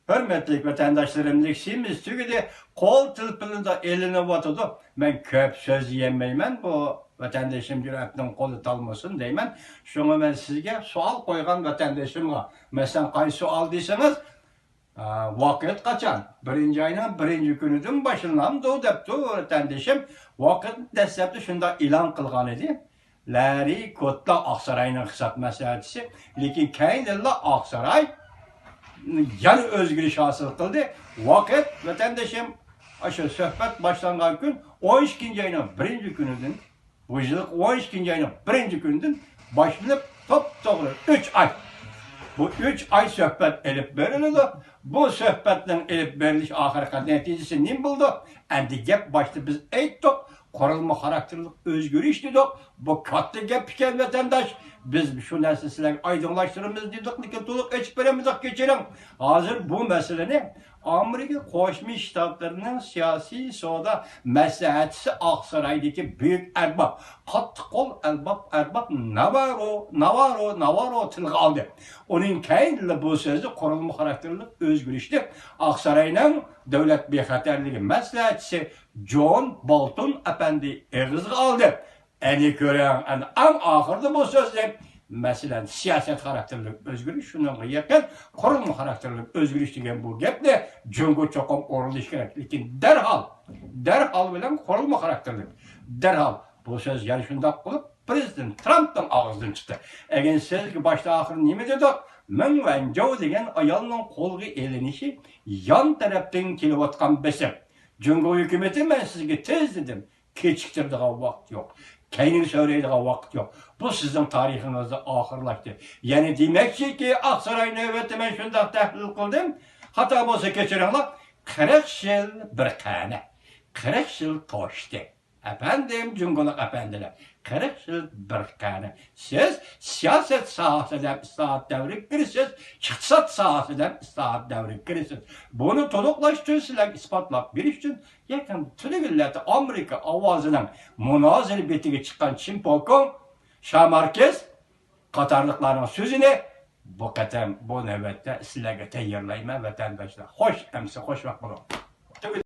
Hürmetlik vatandaşlarım, liksimiz tügüde kol tılpılında eline vatıdı. Ben köp söz yemeymen, bu vatandaşım yürekten kolu talmasın deymen. Şunu ben sizge sual koygan vatandaşımla. Mesela kay sual deyseniz, vakit kaçan? Birinci ayının birinci günüdün başından doğu depti vatandaşım. Vakit desepti şunda ilan kılgan idi. Leri Kotla Aksaray'ın hesap meselesi. Lekin kayınlarla Aksaray yani özgürlük hasıl kıldı. Vakit vatandaşım aşı sohbet başlangan gün 12. ayının birinci günüdün, bu yıllık 12. ayının birinci günüdün başlanıp top doğru 3 ay. Bu 3 ay sohbet elip verildi. Bu sohbetten elip veriliş ahirka neticesi ne buldu? Endi gep başta biz eyttik. Korunma karakterlik özgürlük dedik. Bu katlı gep iken vatandaş. Biz şu narsa sizlerge aydınlaştırımız dedik. Lekin to'liq açık beremidik kechiring. Hozir bu meseleni Amerika Qo'shma Shtatlarning siyosiy savdo maslahatchisi Oqsaroydagi buyuk arbab, qattiq qo'l arbab Navarro tilga oldi. Uning kayinli bu so'zi qurilma xarakterli o'zgarishdi. Oqsaroyning davlat bexatarligi maslahatchisi John Bolton apandi eg'izga oldi. Eni ko'rang, eng oxirida bu so'zni mesela siyaset karakterli özgürlük şununla yakın, korunma karakterli özgürlük degan bu gapni Jungo çoqum o'rilish kerak. Lekin derhal bilan korunma karakterli. Derhal bu söz yani shundoq qilib Prezident Trump'dan ağzından çıktı. Eğer sizga başta ahir nima dedik? Ming Wanzhou degan ayolning qo'lga elinishi yan tarafdan kelayotgan besim. Jungo hukumati men sizga tez dedim. Kechiktirdigan vaqt yo'q. Keyning söyleydiği vakit yok. Bu sizin tarihinizde ahırlaştı. Yani demekçi ki Aksaray növbeti ben şundan tahlil kıldım. Hatta bolsa keçiringlar 40 yıl bir tane. 40 yıl toştu. Efendim cumhurluk efendiler. 40 yıl bir tane. Siz siyaset sahasından islahat devri girisiz. İktisat sahasından islahat devri girisiz. Bunu to'liqlashtirishlar isbotlab berish uchun yakın tili millati Amerika ovozinin münazir betiga chiqqan Chimpokon, Shamarkez qatorliqlarning so'zini bu qatam bu navbatda sizlarga tayyorlayman vatandoshlar. Xo'sh, amsa xo'sh vaqt bo'ling.